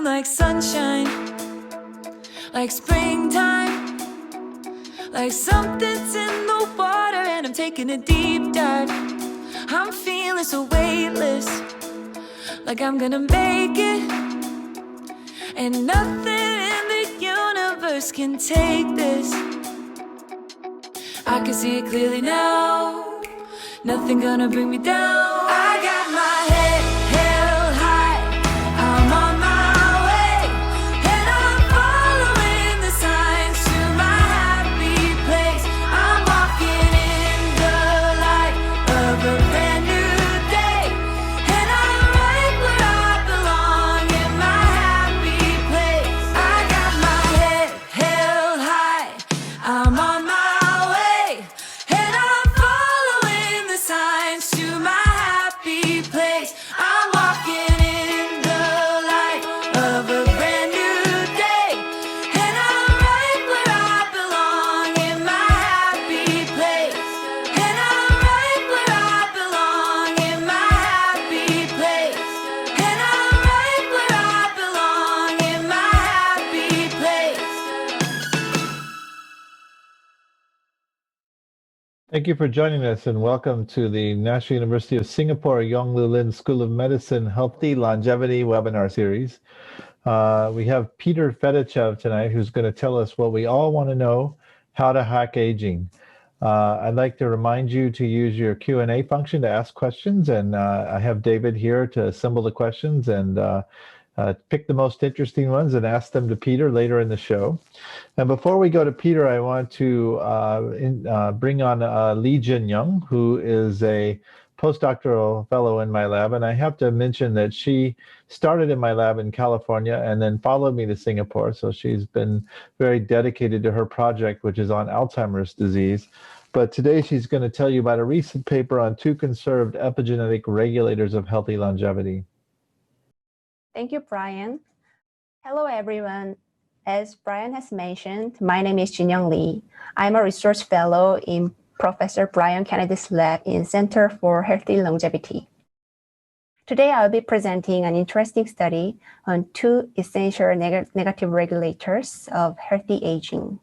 like sunshine, like springtime, like something's in the water and I'm taking a deep dive. I'm feeling so weightless, like I'm gonna make it, and nothing in the universe can take this. I can see it clearly now, nothing gonna bring me down. I got my head held high, I'm on my way, and I'm following the signs to my happy place. I'm walking in the light of a brand new day, and I'm right where I belong in my happy place. I got my head held high, I'm on my way, and I'm following the signs to my happy place. I'm walking in the light of a brand new day, and I'm right where I belong in my happy place. And I'm right where I belong in my happy place. And I'm right where I belong in my happy place. Thank you for joining us and welcome to the National University of Singapore Yonglulin School of Medicine Healthy Longevity webinar series. We have Peter Fedichev tonight who's going to tell us what we all want to know, how to hack aging. I'd like to remind you to use your Q&A function to ask questions, and I have David here to assemble the questions and pick the most interesting ones and ask them to Peter later in the show. And before we go to Peter, I want to bring on Lee Jin Young, who is a postdoctoral fellow in my lab. And I have to mention that she started in my lab in California and then followed me to Singapore. So she's been very dedicated to her project, which is on Alzheimer's disease. But today she's going to tell you about a recent paper on 2 conserved epigenetic regulators of healthy longevity. Thank you, Brian. Hello, everyone. As Brian has mentioned, my name is Jinyoung Lee. I'm a research fellow in Professor Brian Kennedy's lab in Center for Healthy Longevity. Today, I'll be presenting an interesting study on 2 essential negative regulators of healthy aging,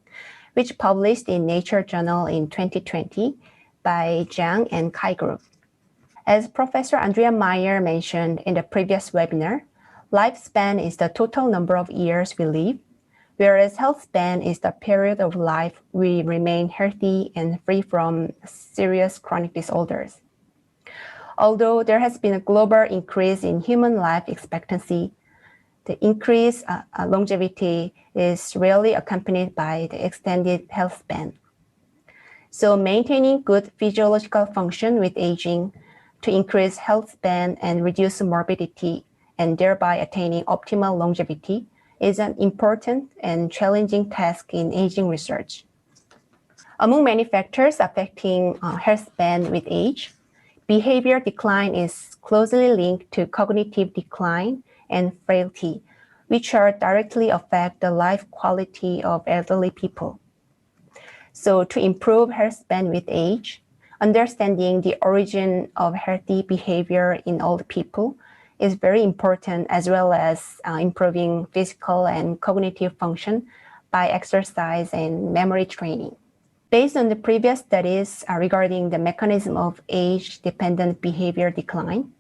which published in Nature Journal in 2020 by Zhang and Kai Group. As Professor Andrea Meyer mentioned in the previous webinar, lifespan is the total number of years we live, whereas health span is the period of life we remain healthy and free from serious chronic disorders. Although there has been a global increase in human life expectancy, the increased longevity is rarely accompanied by the extended health span. So maintaining good physiological function with aging to increase health span and reduce morbidity and thereby attaining optimal longevity is an important and challenging task in aging research. Among many factors affecting health span with age, behavior decline is closely linked to cognitive decline and frailty, which are directly affect the life quality of elderly people. So to improve health span with age, understanding the origin of healthy behavior in old people is very important, as well as improving physical and cognitive function by exercise and memory training. Based on the previous studies regarding the mechanism of age-dependent behavior decline,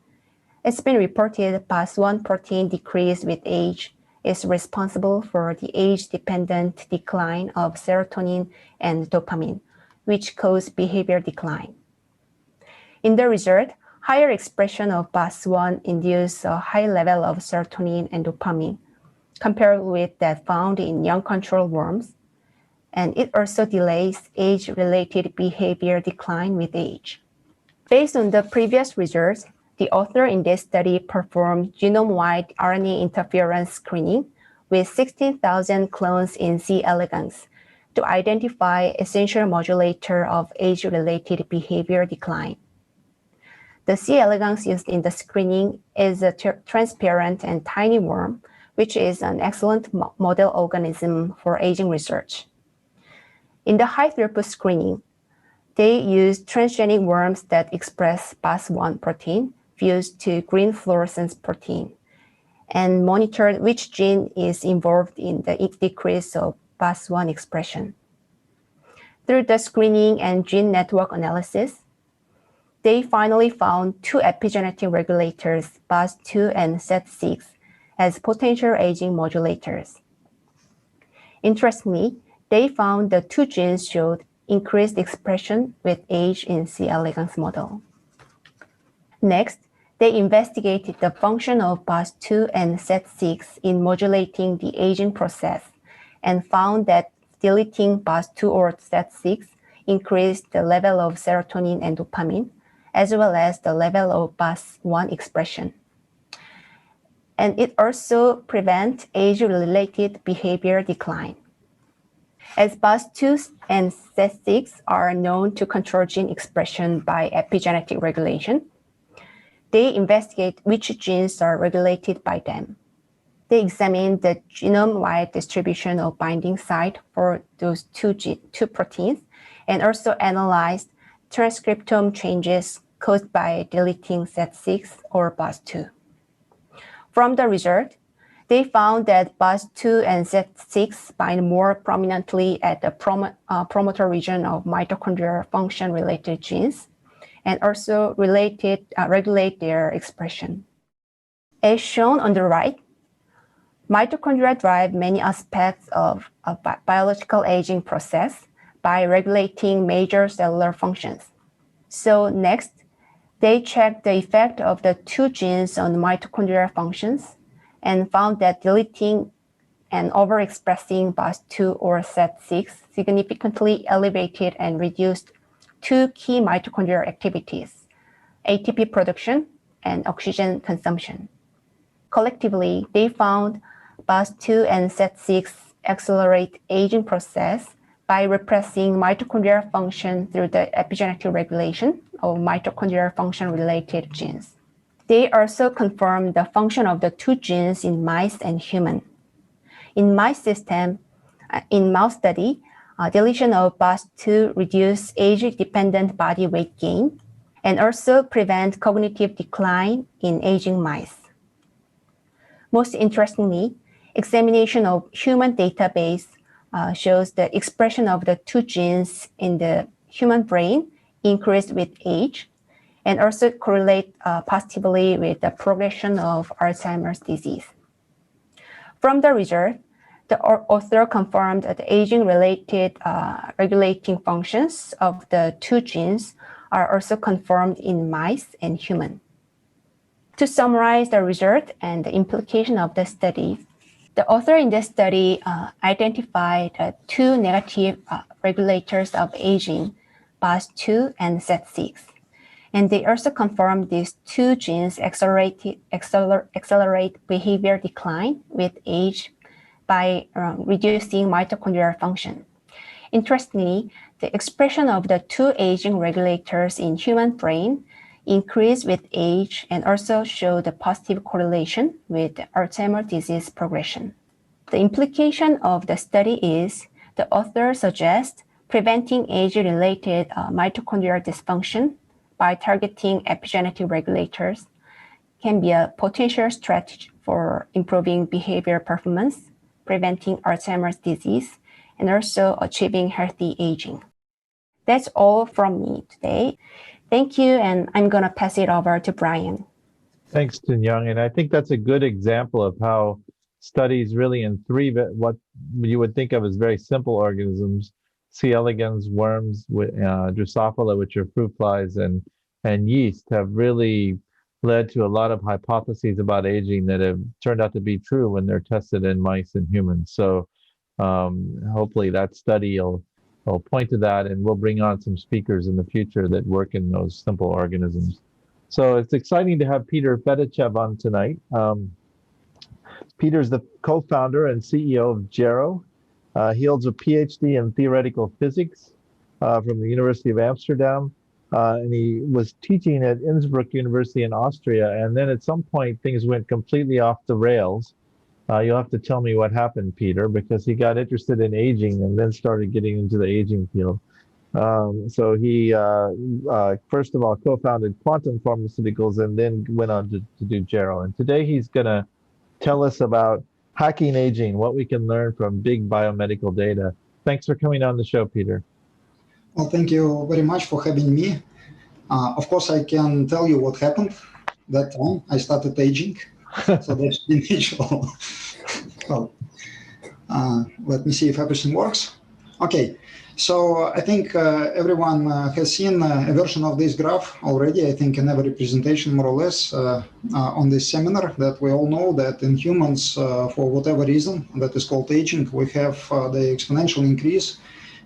it's been reported BAS1 protein decrease with age is responsible for the age-dependent decline of serotonin and dopamine, which cause behavior decline. In the result, higher expression of BAS1 induce a high level of serotonin and dopamine compared with that found in young control worms, and it also delays age-related behavior decline with age. Based on the previous results, the author in this study performed genome-wide RNA interference screening with 16,000 clones in C. elegans to identify essential modulator of age-related behavior decline. The C. elegans used in the screening is a transparent and tiny worm, which is an excellent model organism for aging research. In the high-throughput screening, they used transgenic worms that express BAS1 protein fused to green fluorescence protein. and monitored which gene is involved in the decrease of BAS1 expression. Through the screening and gene network analysis, they finally found two epigenetic regulators, BAS2 and SET6, as potential aging modulators. Interestingly, they found the two genes showed increased expression with age in C. elegans model. Next, they investigated the function of BAS2 and SET6 in modulating the aging process and found that deleting BAS2 or SET6 increased the level of serotonin and dopamine, as well as the level of BAS1 expression. And it also prevents age-related behavior decline. As BAS2 and SET6 are known to control gene expression by epigenetic regulation, they investigate which genes are regulated by them. They examined the genome-wide distribution of binding site for those two proteins and also analyzed transcriptome changes caused by deleting SET6 or BAS2. From the result, they found that BAS2 and SET6 bind more prominently at the promoter region of mitochondrial function-related genes and also regulate their expression. As shown on the right, mitochondria drive many aspects of a biological aging process by regulating major cellular functions. So next, they checked the effect of the two genes on mitochondrial functions and found that deleting and overexpressing BAS2 or SET6 significantly elevated and reduced two key mitochondrial activities, ATP production and oxygen consumption. Collectively, they found BAS2 and SET6 accelerate aging process by repressing mitochondrial function through the epigenetic regulation of mitochondrial function-related genes. They also confirmed the function of the two genes in mice and human. In mouse study, deletion of BAS2 reduced age-dependent body weight gain and also prevent cognitive decline in aging mice. Most interestingly, examination of human database shows the expression of the two genes in the human brain increased with age and also correlate positively with the progression of Alzheimer's disease. From the result, the author confirmed that the aging-related regulating functions of the two genes are also confirmed in mice and human. To summarize the result and the implication of the study, the author in this study identified two negative regulators of aging, BAS2 and SET6. And they also confirmed these two genes accelerate behavior decline with age by reducing mitochondrial function. Interestingly, the expression of the two aging regulators in human brain increased with age and also showed a positive correlation with Alzheimer's disease progression. The implication of the study is the author suggests preventing age-related mitochondrial dysfunction by targeting epigenetic regulators can be a potential strategy for improving behavior performance, preventing Alzheimer's disease, and also achieving healthy aging. That's all from me today. Thank you, and I'm going to pass it over to Brian. Thanks, Young. And I think that's a good example of how studies really in what you would think of as very simple organisms, C. elegans, worms, Drosophila, which are fruit flies, and yeast, have really led to a lot of hypotheses about aging that have turned out to be true when they're tested in mice and humans. So hopefully that study will point to that, and we'll bring on some speakers in the future that work in those simple organisms. So it's exciting to have Peter Fedichev on tonight. Peter's the co-founder and CEO of Gero. He holds a PhD in theoretical physics from the University of Amsterdam, and he was teaching at Innsbruck University in Austria. And then at some point, things went completely off the rails. You'll have to tell me what happened, Peter, because he got interested in aging and then started getting into the aging field. So he, first of all, co-founded Quantum Pharmaceuticals and then went on to do Gero. And today he's going to tell us about hacking aging, what we can learn from big biomedical data. Thanks for coming on the show, Peter. Well, thank you very much for having me. Of course, I can tell you what happened that time. I started aging, so that's the natural. Well, let me see if everything works. Okay, so I think everyone has seen a version of this graph already, I think in every presentation more or less on this seminar, that we all know that in humans, for whatever reason that is called aging, we have the exponential increase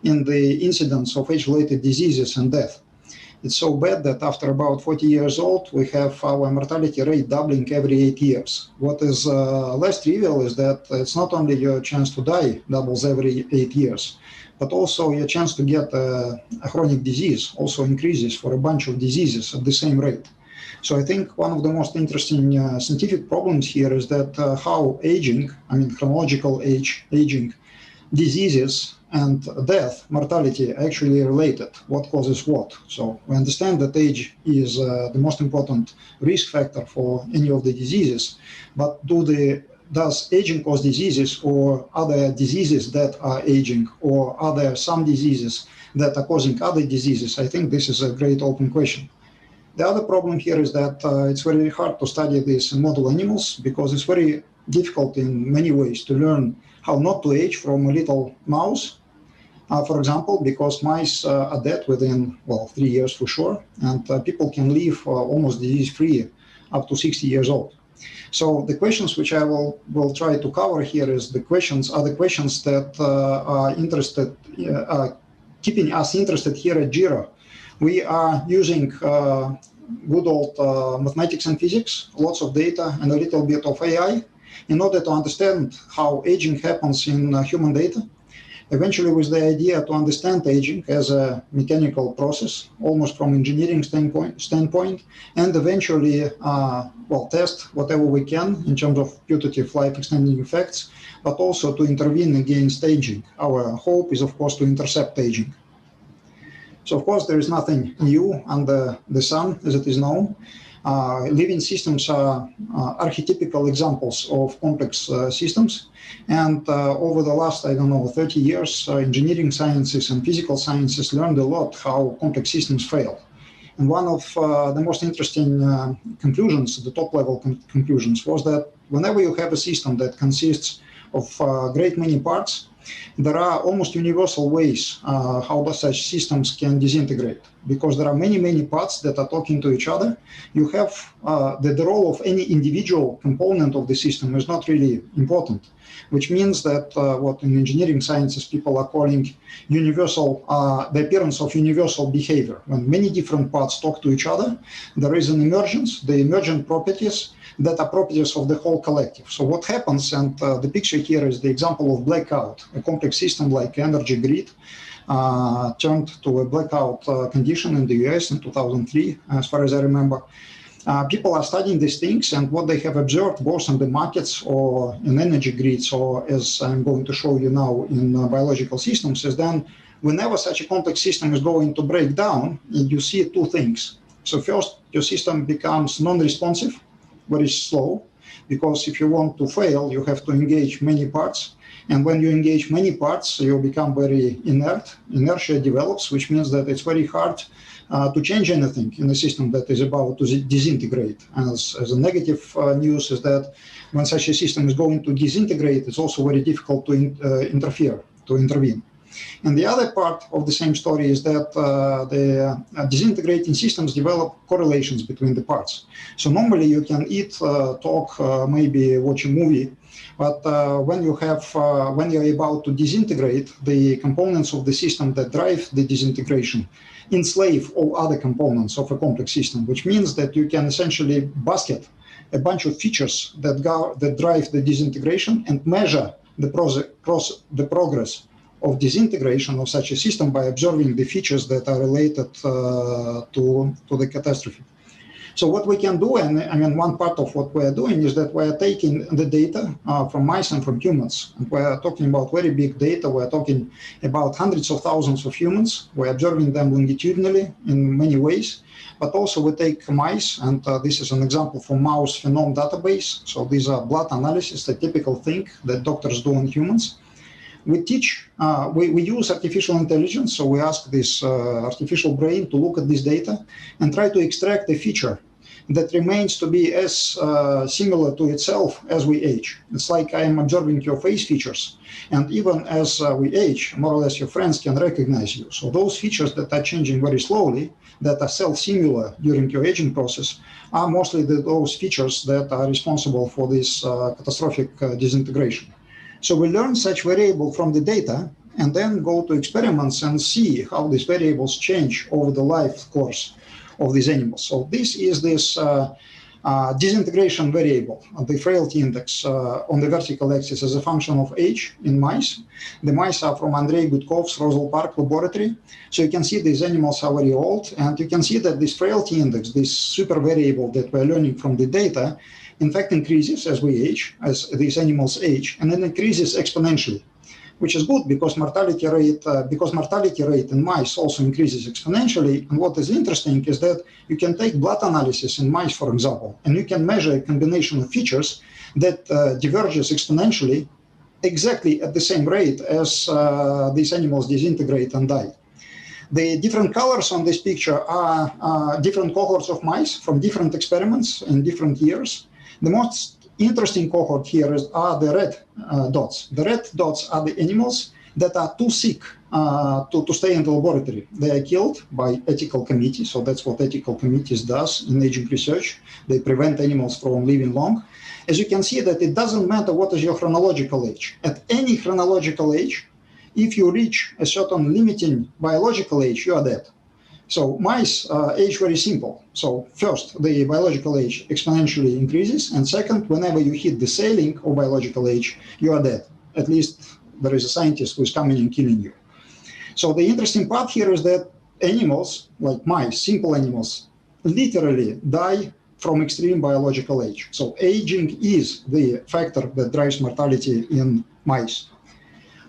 in the incidence of age-related diseases and death. It's so bad that after about 40 years old, we have our mortality rate doubling every 8 years. What is less trivial is that it's not only your chance to die doubles every 8 years, but also your chance to get a chronic disease also increases for a bunch of diseases at the same rate. So I think one of the most interesting scientific problems here is that how aging, I mean chronological aging, diseases and death, mortality actually related, what causes what. So we understand that age is the most important risk factor for any of the diseases, but does aging cause diseases or other diseases that are aging, or are there some diseases that are causing other diseases? I think this is a great open question. The other problem here is that it's very hard to study this in model animals because it's very difficult in many ways to learn how not to age from a little mouse. For example, because mice are dead within, 3 years for sure, and people can live almost disease-free up to 60 years old. So the questions which I will try to cover here are the questions that are keeping us interested here at Gero. We are using good old mathematics and physics, lots of data, and a little bit of AI in order to understand how aging happens in human data. Eventually, with the idea to understand aging as a mechanical process, almost from engineering standpoint, and eventually, test whatever we can in terms of putative life-extending effects, but also to intervene against aging. Our hope is, of course, to intercept aging. So, of course, there is nothing new under the sun, as it is known. Living systems are archetypical examples of complex systems. And over the last, 30 years, engineering sciences and physical sciences learned a lot how complex systems fail. And one of the most interesting conclusions, the top-level conclusions, was that whenever you have a system that consists of a great many parts, there are almost universal ways how such systems can disintegrate, because there are many parts that are talking to each other. You have the role of any individual component of the system is not really important, which means that what in engineering sciences people are calling universal, the appearance of universal behavior. When many different parts talk to each other, there is an emergence, the emergent properties that are properties of the whole collective. So what happens, and the picture here is the example of blackout, a complex system like energy grid turned to a blackout condition in the US in 2003, as far as I remember. People are studying these things, and what they have observed both in the markets or in energy grids, or as I'm going to show you now in biological systems, is then whenever such a complex system is going to break down, you see two things. So first, your system becomes non-responsive, very slow, because if you want to fail, you have to engage many parts. And when you engage many parts, you become very inert. Inertia develops, which means that it's very hard to change anything in a system that is about to disintegrate. As a negative news is that when such a system is going to disintegrate, it's also very difficult to intervene. And the other part of the same story is that the disintegrating systems develop correlations between the parts. So normally you can eat, talk, maybe watch a movie, but when you're about to disintegrate, the components of the system that drive the disintegration enslave all other components of a complex system, which means that you can essentially basket a bunch of features that drive the disintegration and measure the progress of disintegration of such a system by observing the features that are related to the catastrophe. So what we can do, and I mean, one part of what we are doing is that we are taking the data from mice and from humans. And we are talking about very big data. We are talking about hundreds of thousands of humans. We're observing them longitudinally in many ways. But also we take mice, and this is an example from mouse phenome database. So these are blood analysis, the typical thing that doctors do on humans. We teach, we use artificial intelligence. So we ask this artificial brain to look at this data and try to extract a feature that remains to be as similar to itself as we age. It's like I am observing your face features. And even as we age, more or less your friends can recognize you. So those features that are changing very slowly, that are self-similar during your aging process, are mostly those features that are responsible for this catastrophic disintegration. So we learn such variable from the data and then go to experiments and see how these variables change over the life course of these animals. So this is this disintegration variable, the frailty index on the vertical axis as a function of age in mice. The mice are from Andrei Gudkov's Rosal Park laboratory. So you can see these animals are very old, and you can see that this frailty index, this super variable that we're learning from the data, in fact increases as we age, as these animals age, and then increases exponentially, which is good because mortality rate in mice also increases exponentially. And what is interesting is that you can take blood analysis in mice, for example, and you can measure a combination of features that diverges exponentially exactly at the same rate as these animals disintegrate and die. The different colors on this picture are different cohorts of mice from different experiments in different years. The most interesting cohort here are the red dots. The red dots are the animals that are too sick to stay in the laboratory. They are killed by ethical committees, so that's what ethical committees does in aging research. They prevent animals from living long. As you can see that it doesn't matter what is your chronological age. At any chronological age, if you reach a certain limiting biological age, you are dead. So mice age very simple. So first, the biological age exponentially increases, and second, whenever you hit the ceiling of biological age, you are dead. At least there is a scientist who is coming and killing you. So the interesting part here is that animals, like mice, simple animals, literally die from extreme biological age. So aging is the factor that drives mortality in mice.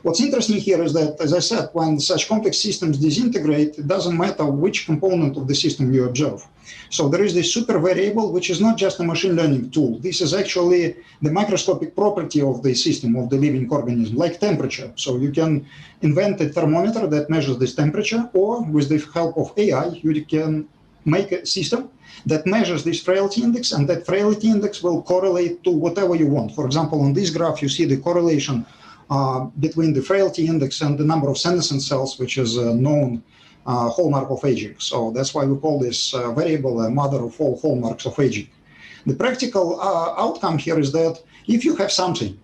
What's interesting here is that, as I said, when such complex systems disintegrate, it doesn't matter which component of the system you observe. So there is this super variable, which is not just a machine learning tool. This is actually the microscopic property of the system, of the living organism, like temperature. So you can invent a thermometer that measures this temperature, or with the help of AI, you can make a system that measures this frailty index, and that frailty index will correlate to whatever you want. For example, on this graph, you see the correlation between the frailty index and the number of senescent cells, which is a known hallmark of aging. So that's why we call this variable a mother of all hallmarks of aging. The practical outcome here is that if you have something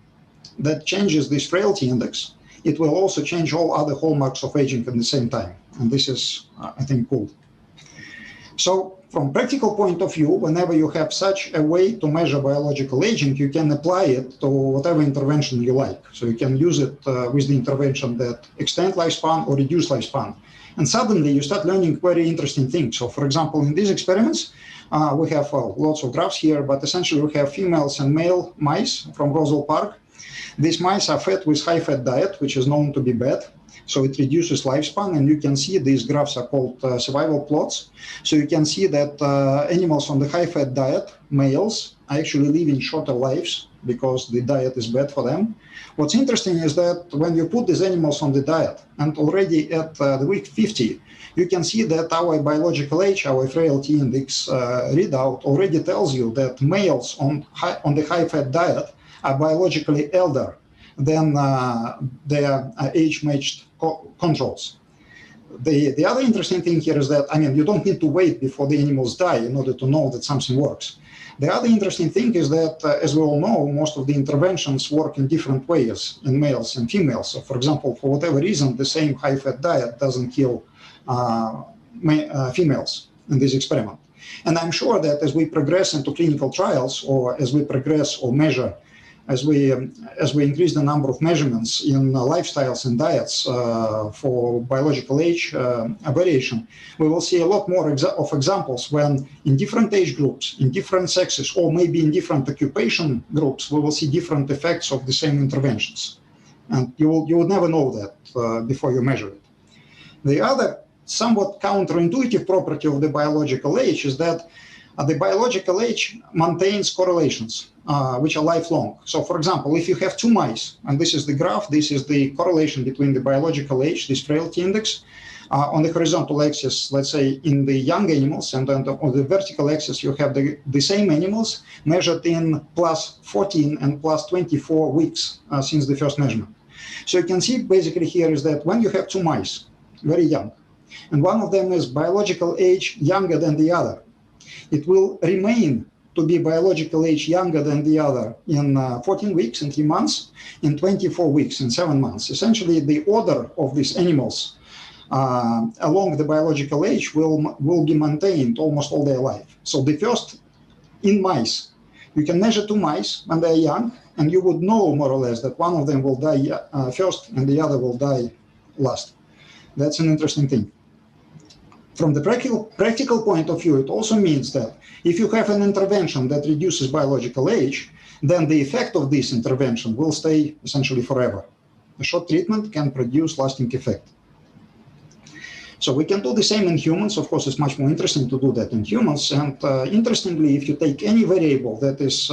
that changes this frailty index, it will also change all other hallmarks of aging at the same time. And this is, I think, cool. So from practical point of view, whenever you have such a way to measure biological aging, you can apply it to whatever intervention you like. So you can use it with the intervention that extend lifespan or reduce lifespan. And suddenly you start learning very interesting things. So for example, in these experiments, we have lots of graphs here, but essentially we have females and male mice from Rosal Park. These mice are fed with high-fat diet, which is known to be bad. So it reduces lifespan, and you can see these graphs are called survival plots. So you can see that animals on the high-fat diet, males, are actually living shorter lives because the diet is bad for them. What's interesting is that when you put these animals on the diet, and already at the week 50, you can see that our biological age, our frailty index readout already tells you that males on the high-fat diet are biologically elder than their age-matched controls. The other interesting thing here is that, I mean, you don't need to wait before the animals die in order to know that something works. The other interesting thing is that, as we all know, most of the interventions work in different ways in males and females. So, for example, for whatever reason, the same high-fat diet doesn't kill females in this experiment. And I'm sure that as we progress into clinical trials, or as we progress or measure as we increase the number of measurements in lifestyles and diets for biological age variation, we will see a lot more of examples when in different age groups, in different sexes, or maybe in different occupation groups, we will see different effects of the same interventions. And you would never know that before you measure it. The other somewhat counterintuitive property of the biological age is that the biological age maintains correlations, which are lifelong. So, for example, if you have two mice, and this is the graph, this is the correlation between the biological age, this frailty index, on the horizontal axis, let's say in the young animals, and then on the vertical axis, you have the same animals measured in plus 14 and plus 24 weeks since the first measurement. So you can see basically here is that when you have two mice, very young, and one of them is biological age younger than the other, it will remain to be biological age younger than the other in 14 weeks and 3 months, in 24 weeks and 7 months. Essentially, the order of these animals along the biological age will be maintained almost all their life. So the first, in mice, you can measure two mice when they're young, and you would know more or less that one of them will die first and the other will die last. That's an interesting thing. From the practical point of view, it also means that if you have an intervention that reduces biological age, then the effect of this intervention will stay essentially forever. A short treatment can produce lasting effect. So we can do the same in humans. Of course, it's much more interesting to do that in humans. And interestingly, if you take any variable that is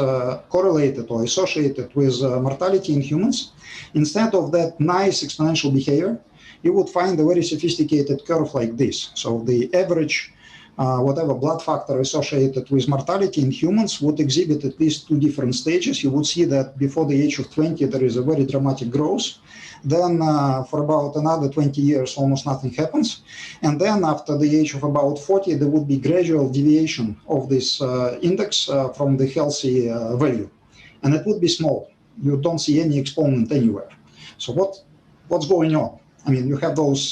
correlated or associated with mortality in humans, instead of that nice exponential behavior, you would find a very sophisticated curve like this. So the average, whatever blood factor associated with mortality in humans would exhibit at least two different stages. You would see that before the age of 20, there is a very dramatic growth. Then for about another 20 years, almost nothing happens. And then after the age of about 40, there would be gradual deviation of this index from the healthy value. And it would be small. You don't see any exponent anywhere. So what's going on? I mean, you have those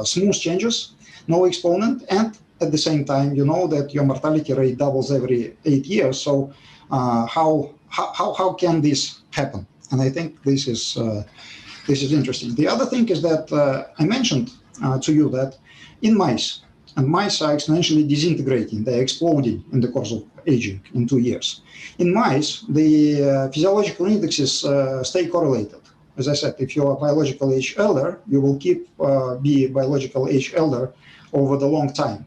smooth changes, no exponent, and at the same time, you know that your mortality rate doubles every 8 years. So how can this happen? And I think this is interesting. The other thing is that I mentioned to you that in mice, and mice are exponentially disintegrating, they're exploding in the course of aging in 2 years. In mice, the physiological indexes stay correlated. As I said, if you are biological age elder, you will be biological age elder over the long time.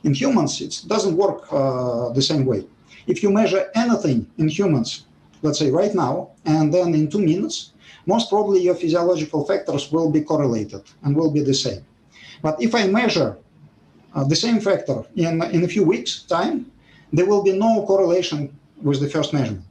In humans, it doesn't work the same way. If you measure anything in humans, let's say right now, and then in 2 minutes, most probably your physiological factors will be correlated and will be the same. But if I measure the same factor in a few weeks' time, there will be no correlation with the first measurement.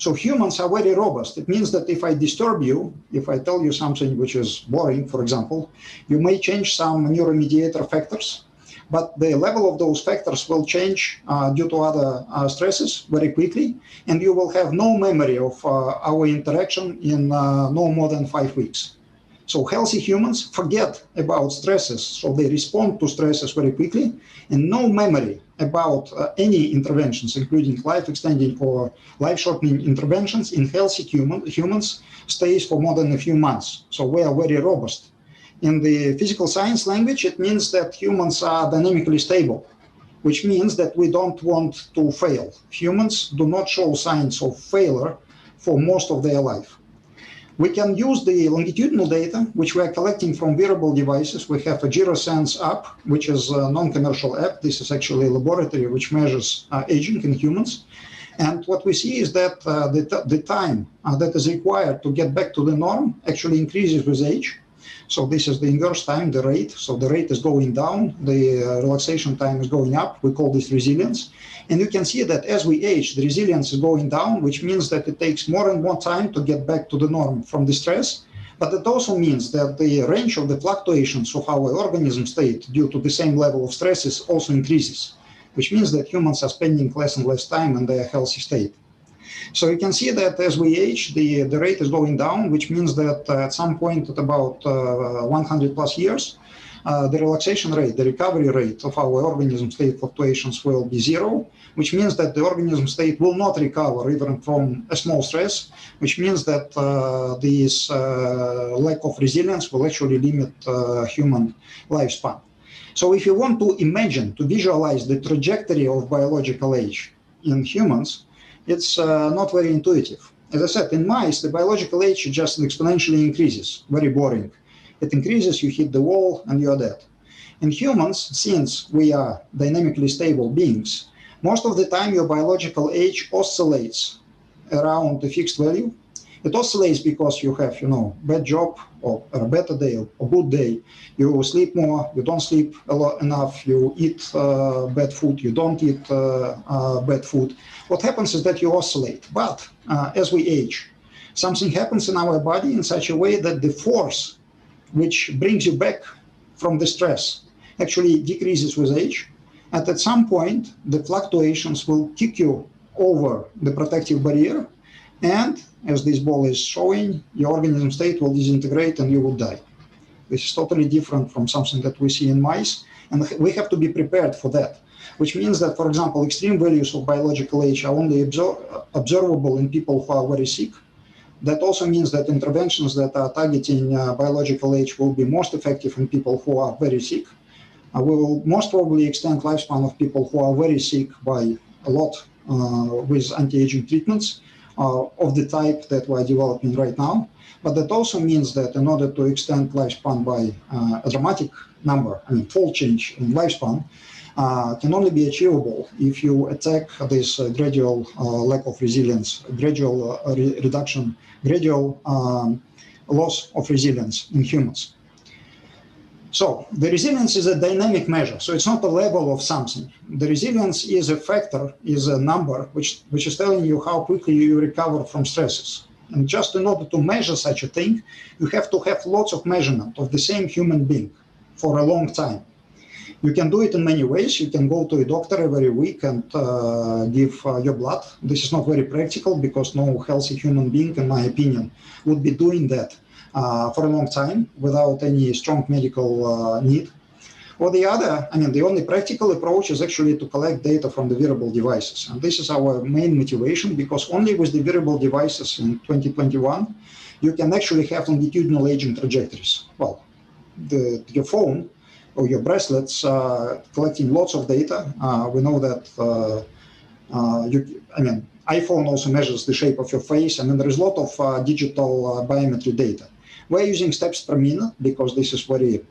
So humans are very robust. It means that if I disturb you, if I tell you something which is boring, for example, you may change some neuromediator factors, but the level of those factors will change due to other stresses very quickly, and you will have no memory of our interaction in no more than 5 weeks. So healthy humans forget about stresses, so they respond to stresses very quickly, and no memory about any interventions, including life-extending or life-shortening interventions in healthy humans stays for more than a few months. So we are very robust. In the physical science language, it means that humans are dynamically stable, which means that we don't want to fail. Humans do not show signs of failure for most of their life. We can use the longitudinal data, which we are collecting from wearable devices. We have a Gero Sense app, which is a non-commercial app. This is actually a laboratory which measures aging in humans. And what we see is that the time that is required to get back to the norm actually increases with age. So this is the inverse time, the rate. So the rate is going down, the relaxation time is going up. We call this resilience. And you can see that as we age, the resilience is going down, which means that it takes more and more time to get back to the norm from the stress. But it also means that the range of the fluctuations of our organism state due to the same level of stresses also increases, which means that humans are spending less and less time in their healthy state. So you can see that as we age, the rate is going down, which means that at some point at about 100 plus years, the relaxation rate, the recovery rate of our organism state fluctuations will be 0, which means that the organism state will not recover even from a small stress, which means that this lack of resilience will actually limit human lifespan. So if you want to imagine, to visualize the trajectory of biological age in humans, it's not very intuitive. As I said, in mice, the biological age just exponentially increases, very boring. It increases, you hit the wall, and you're dead. In humans, since we are dynamically stable beings, most of the time your biological age oscillates around a fixed value. It oscillates because you have, bad job or a better day or good day. You sleep more, you don't sleep enough, you eat bad food, you don't eat bad food. What happens is that you oscillate. But as we age, something happens in our body in such a way that the force which brings you back from the stress actually decreases with age. And at some point, the fluctuations will kick you over the protective barrier. And as this ball is showing, your organism state will disintegrate and you will die. This is totally different from something that we see in mice. And we have to be prepared for that, which means that, for example, extreme values of biological age are only observable in people who are very sick. That also means that interventions that are targeting biological age will be most effective in people who are very sick. We will most probably extend lifespan of people who are very sick by a lot with anti-aging treatments of the type that we're developing right now. But that also means that in order to extend lifespan by a dramatic number, fold change in lifespan, can only be achievable if you attack this gradual lack of resilience, gradual reduction, gradual loss of resilience in humans. So the resilience is a dynamic measure. So it's not a level of something. The resilience is a factor, is a number which is telling you how quickly you recover from stresses. And just in order to measure such a thing, you have to have lots of measurement of the same human being for a long time. You can do it in many ways. You can go to a doctor every week and give your blood. This is not very practical because no healthy human being, in my opinion, would be doing that for a long time without any strong medical need. Or the other, the only practical approach is actually to collect data from the wearable devices. And this is our main motivation because only with the wearable devices in 2021, you can actually have longitudinal aging trajectories. Well, your phone or your bracelets collecting lots of data. We know that iPhone also measures the shape of your face, and then there is a lot of digital biometry data. We're using steps per minute because this is very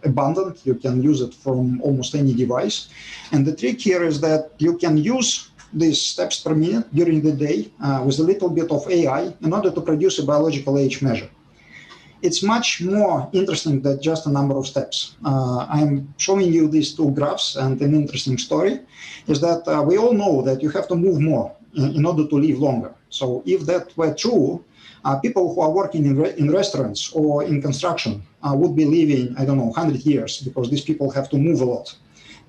abundant. You can use it from almost any device. And the trick here is that you can use these steps per minute during the day with a little bit of AI in order to produce a biological age measure. It's much more interesting than just a number of steps. I'm showing you these two graphs, and an interesting story is that we all know that you have to move more in order to live longer. So if that were true, people who are working in restaurants or in construction would be living, 100 years because these people have to move a lot.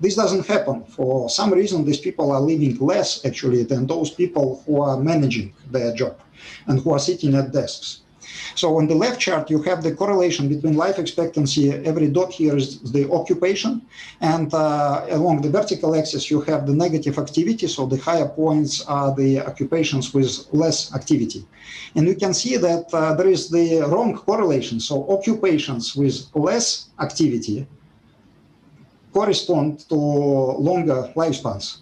This doesn't happen. For some reason, these people are living less actually than those people who are managing their job and who are sitting at desks. So on the left chart, you have the correlation between life expectancy. Every dot here is the occupation. And along the vertical axis, you have the negative activity. So the higher points are the occupations with less activity. And you can see that there is the wrong correlation. So occupations with less activity correspond to longer lifespans.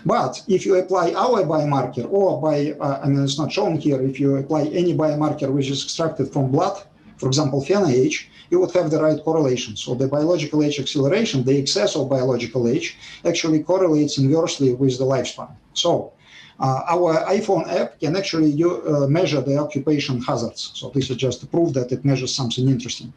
But if you apply our biomarker, or it's not shown here, if you apply any biomarker which is extracted from blood, for example, FeNAH, you would have the right correlation. So the biological age acceleration, the excess of biological age, actually correlates inversely with the lifespan. So our iPhone app can actually measure the occupation hazards. So this is just to prove that it measures something interesting.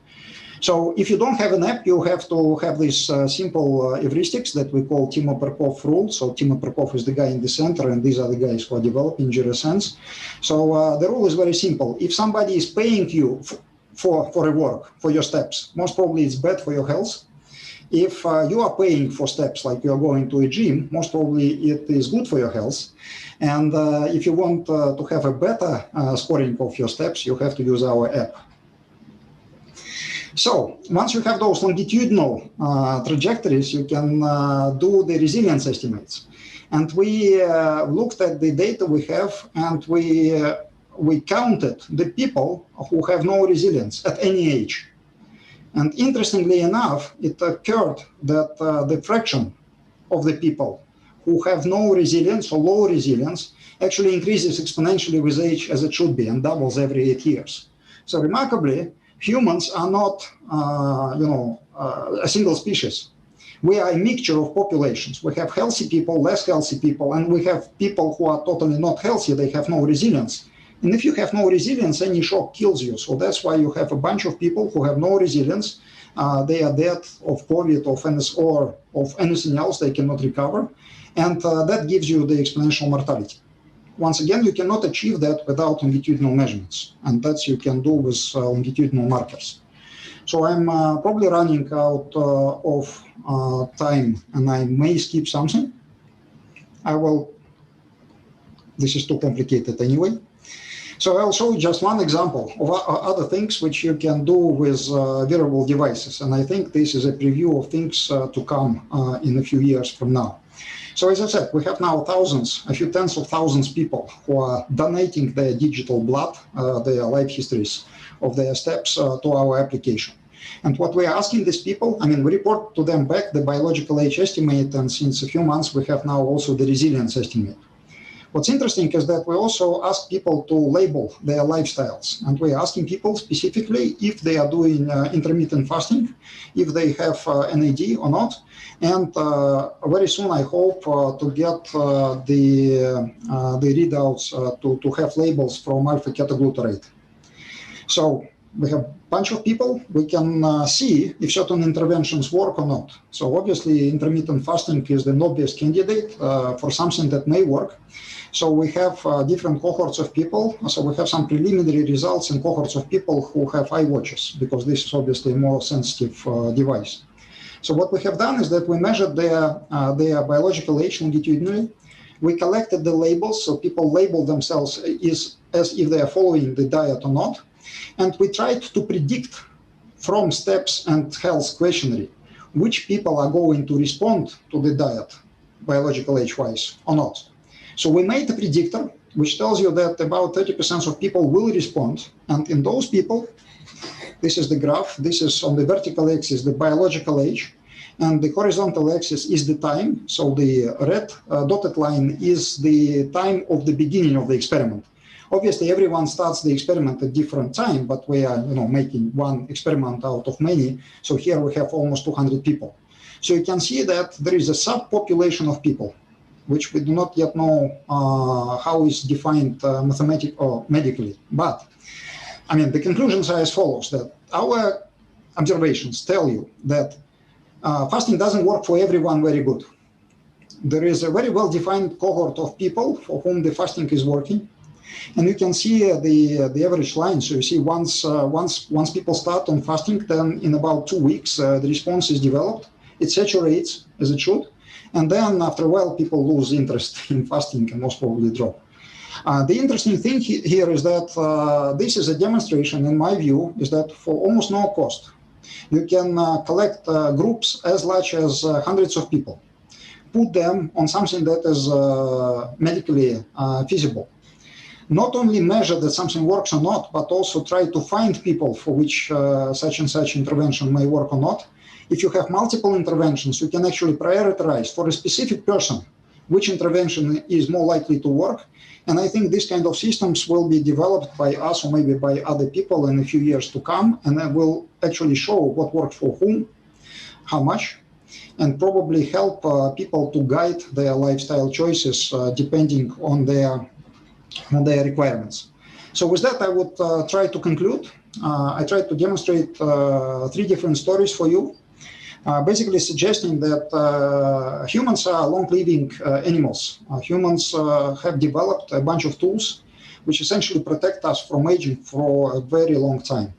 So if you don't have an app, you have to have these simple heuristics that we call Timo Perkov rule. So Timo Perkov is the guy in the center, and these are the guys who are developing Gero Sense. So the rule is very simple. If somebody is paying you for a work, for your steps, most probably it's bad for your health. If you are paying for steps, like you're going to a gym, most probably it is good for your health. And if you want to have a better scoring of your steps, you have to use our app. So once you have those longitudinal trajectories, you can do the resilience estimates. And we looked at the data we have, and we counted the people who have no resilience at any age. And interestingly enough, it occurred that the fraction of the people who have no resilience or low resilience actually increases exponentially with age, as it should be, and doubles every 8 years. So remarkably, humans are not, a single species. We are a mixture of populations. We have healthy people, less healthy people, and we have people who are totally not healthy. They have no resilience. And if you have no resilience, any shock kills you. So that's why you have a bunch of people who have no resilience. They are dead of COVID or of anything else. They cannot recover. And that gives you the exponential mortality. Once again, you cannot achieve that without longitudinal measurements. And that you can do with longitudinal markers. So I'm probably running out of time, and I may skip something. This is too complicated anyway. So I'll show you just one example of other things which you can do with wearable devices. And I think this is a preview of things to come in a few years from now. So as I said, we have now a few tens of thousands people who are donating their digital blood, their life histories of their steps to our application. And what we are asking these people, we report to them back the biological age estimate, and since a few months we have now also the resilience estimate. What's interesting is that we also ask people to label their lifestyles, and we're asking people specifically if they are doing intermittent fasting, if they have NAD or not, and very soon I hope to get the readouts to have labels from alpha-ketoglutarate. So we have a bunch of people. We can see if certain interventions work or not. So obviously intermittent fasting is the obvious candidate for something that may work. So we have different cohorts of people. So we have some preliminary results in cohorts of people who have iWatches, because this is obviously a more sensitive device. So what we have done is that we measured their biological age longitudinally. We collected the labels, so people label themselves as if they are following the diet or not. And we tried to predict from steps and health questionnaire which people are going to respond to the diet, biological age-wise or not. So we made a predictor which tells you that about 30% of people will respond. And in those people, this is the graph. This is on the vertical axis, the biological age. And the horizontal axis is the time. So the red dotted line is the time of the beginning of the experiment. Obviously, everyone starts the experiment at different time, but we are making one experiment out of many. So here we have almost 200 people. So you can see that there is a subpopulation of people, which we do not yet know how is defined mathematically or medically. But the conclusions are as follows, that our observations tell you that fasting doesn't work for everyone very good. There is a very well-defined cohort of people for whom the fasting is working. And you can see the average line. So you see once people start on fasting, then in about 2 weeks, the response is developed. It saturates as it should. And then after a while, people lose interest in fasting and most probably drop. The interesting thing here is that this is a demonstration, in my view, is that for almost no cost, you can collect groups as large as hundreds of people, put them on something that is medically feasible. Not only measure that something works or not, but also try to find people for which such and such intervention may work or not. If you have multiple interventions, you can actually prioritize for a specific person which intervention is more likely to work. And I think this kind of systems will be developed by us or maybe by other people in a few years to come, and that will actually show what works for whom, how much, and probably help people to guide their lifestyle choices depending on their requirements. So with that, I would try to conclude. I tried to demonstrate 3 different stories for you, basically suggesting that humans are long-living animals. Humans have developed a bunch of tools which essentially protect us from aging for a very long time,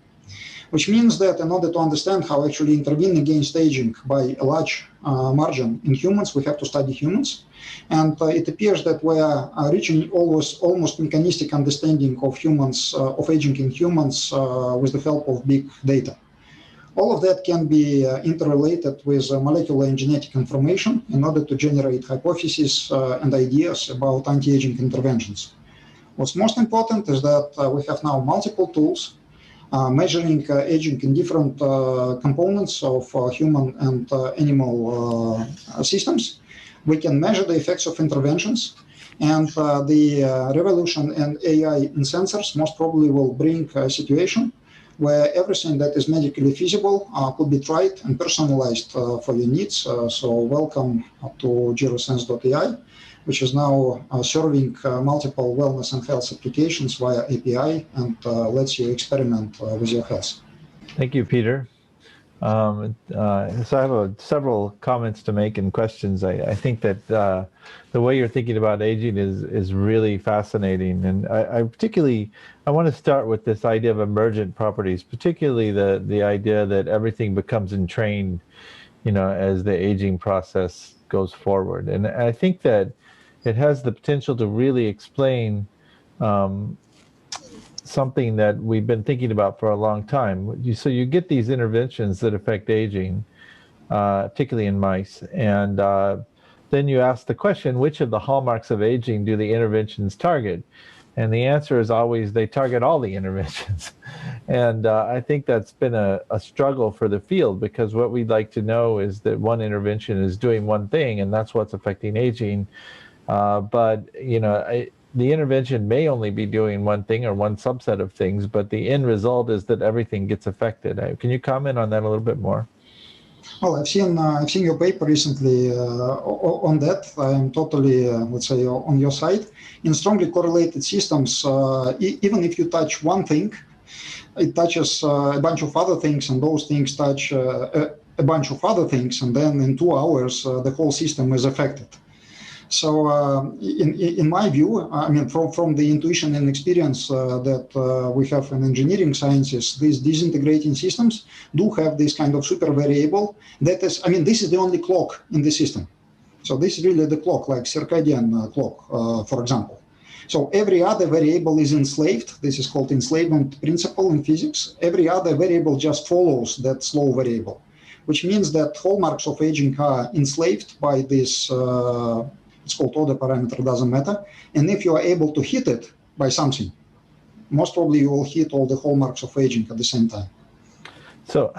which means that in order to understand how actually intervene against aging by a large margin in humans, we have to study humans. And it appears that we are reaching almost mechanistic understanding of humans, of aging in humans with the help of big data. All of that can be interrelated with molecular and genetic information in order to generate hypotheses and ideas about anti-aging interventions. What's most important is that we have now multiple tools measuring aging in different components of human and animal systems. We can measure the effects of interventions, and the revolution in AI in sensors most probably will bring a situation where everything that is medically feasible could be tried and personalized for your needs. So welcome to GeroSense.ai, which is now serving multiple wellness and health applications via API and lets you experiment with your health. Thank you, Peter. So I have several comments to make and questions. I think that the way you're thinking about aging is really fascinating, and I particularly want to start with this idea of emergent properties, particularly the idea that everything becomes entrained, as the aging process goes forward. And I think that it has the potential to really explain something that we've been thinking about for a long time. So you get these interventions that affect aging, particularly in mice, and then you ask the question, which of the hallmarks of aging do the interventions target? And the answer is always they target all the interventions. And I think that's been a struggle for the field, because what we'd like to know is that one intervention is doing one thing, and that's what's affecting aging. But the intervention may only be doing one thing or one subset of things, but the end result is that everything gets affected. Can you comment on that a little bit more? Well, I've seen your paper recently on that. I'm totally, let's say, on your side. In strongly correlated systems, even if you touch one thing, it touches a bunch of other things, and those things touch a bunch of other things, and then in 2 hours, the whole system is affected. So in my view, I mean, from the intuition and experience that we have in engineering sciences, these disintegrating systems do have this kind of super variable that is, I mean, this is the only clock in the system. So this is really the clock, like circadian clock, for example. So every other variable is enslaved. This is called enslavement principle in physics. Every other variable just follows that slow variable, which means that hallmarks of aging are enslaved by this it's called order parameter, doesn't matter. And if you are able to hit it by something, most probably you will hit all the hallmarks of aging at the same time. So,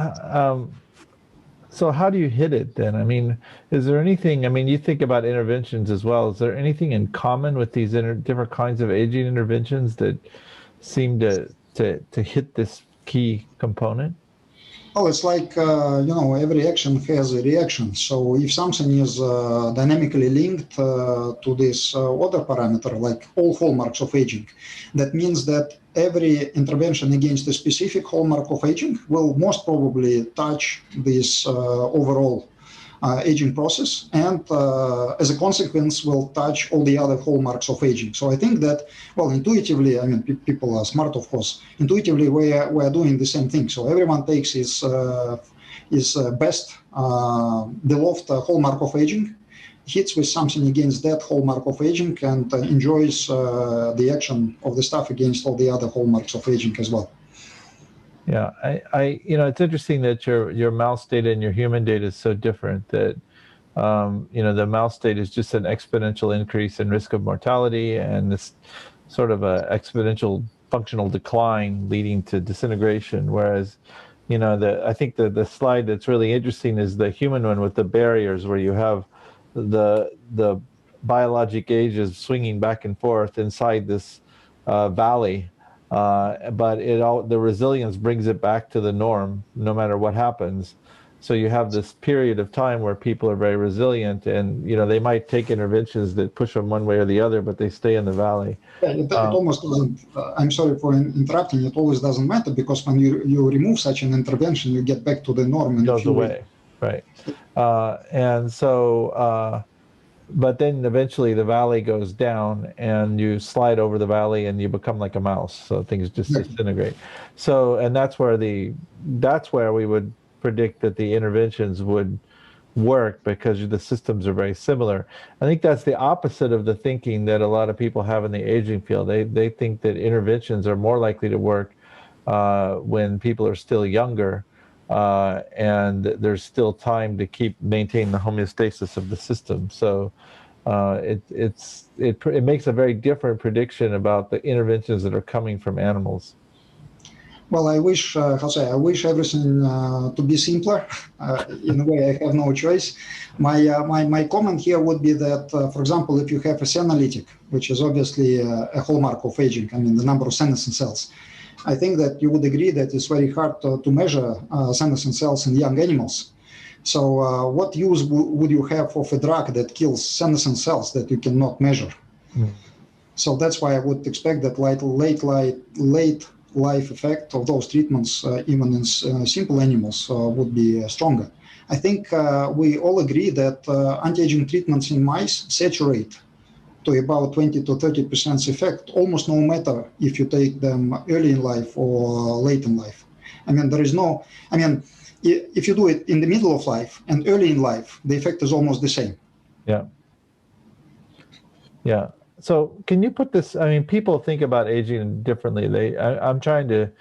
so how do you hit it then? I mean, is there anything, I mean, you think about interventions as well. Is there anything in common with these different kinds of aging interventions that seem to hit this key component? Well, it's like, every action has a reaction. So if something is dynamically linked to this order parameter, like all hallmarks of aging, that means that every intervention against a specific hallmark of aging will most probably touch this overall aging process, and as a consequence will touch all the other hallmarks of aging. So I think that, well, intuitively, I mean, people are smart, of course. Intuitively, we are doing the same thing. So everyone takes his best beloved hallmark of aging, hits with something against that hallmark of aging, and enjoys the action of the stuff against all the other hallmarks of aging as well. Yeah, it's interesting that your mouse data and your human data is so different. That the mouse data is just an exponential increase in risk of mortality, and this sort of a exponential functional decline leading to disintegration. Whereas, I think the slide that's really interesting is the human one with the barriers, where you have the biologic ages swinging back and forth inside this valley. But the resilience brings it back to the norm no matter what happens. So you have this period of time where people are very resilient, and they might take interventions that push them one way or the other, but they stay in the valley. Yeah, it almost doesn't. I'm sorry for interrupting. It always doesn't matter, because when you remove such an intervention, you get back to the norm. It goes away, right? And so. But then eventually the valley goes down, and you slide over the valley, and you become like a mouse. So things just disintegrate. So, and that's where we would predict that the interventions would work, because the systems are very similar. I think that's the opposite of the thinking that a lot of people have in the aging field. They think that interventions are more likely to work when people are still younger, and there's still time to keep maintain the homeostasis of the system. So it makes a very different prediction about the interventions that are coming from animals. Well, I wish, Jose, I wish everything to be simpler. In a way, I have no choice. My comment here would be that, for example, if you have a senolytic, which is obviously a hallmark of aging, I mean, the number of senescent cells, I think that you would agree that it's very hard to measure senescent cells in young animals. So what use would you have of a drug that kills senescent cells that you cannot measure? Mm. So that's why I would expect that late life effect of those treatments, even in simple animals, would be stronger. I think we all agree that anti-aging treatments in mice saturate to about 20 to 30% effect, almost no matter if you take them early in life or late in life. I mean, there is no, I mean, if you do it in the middle of life and early in life, the effect is almost the same. Yeah. Yeah. So can you put this, I mean, people think about aging differently. I'm trying to,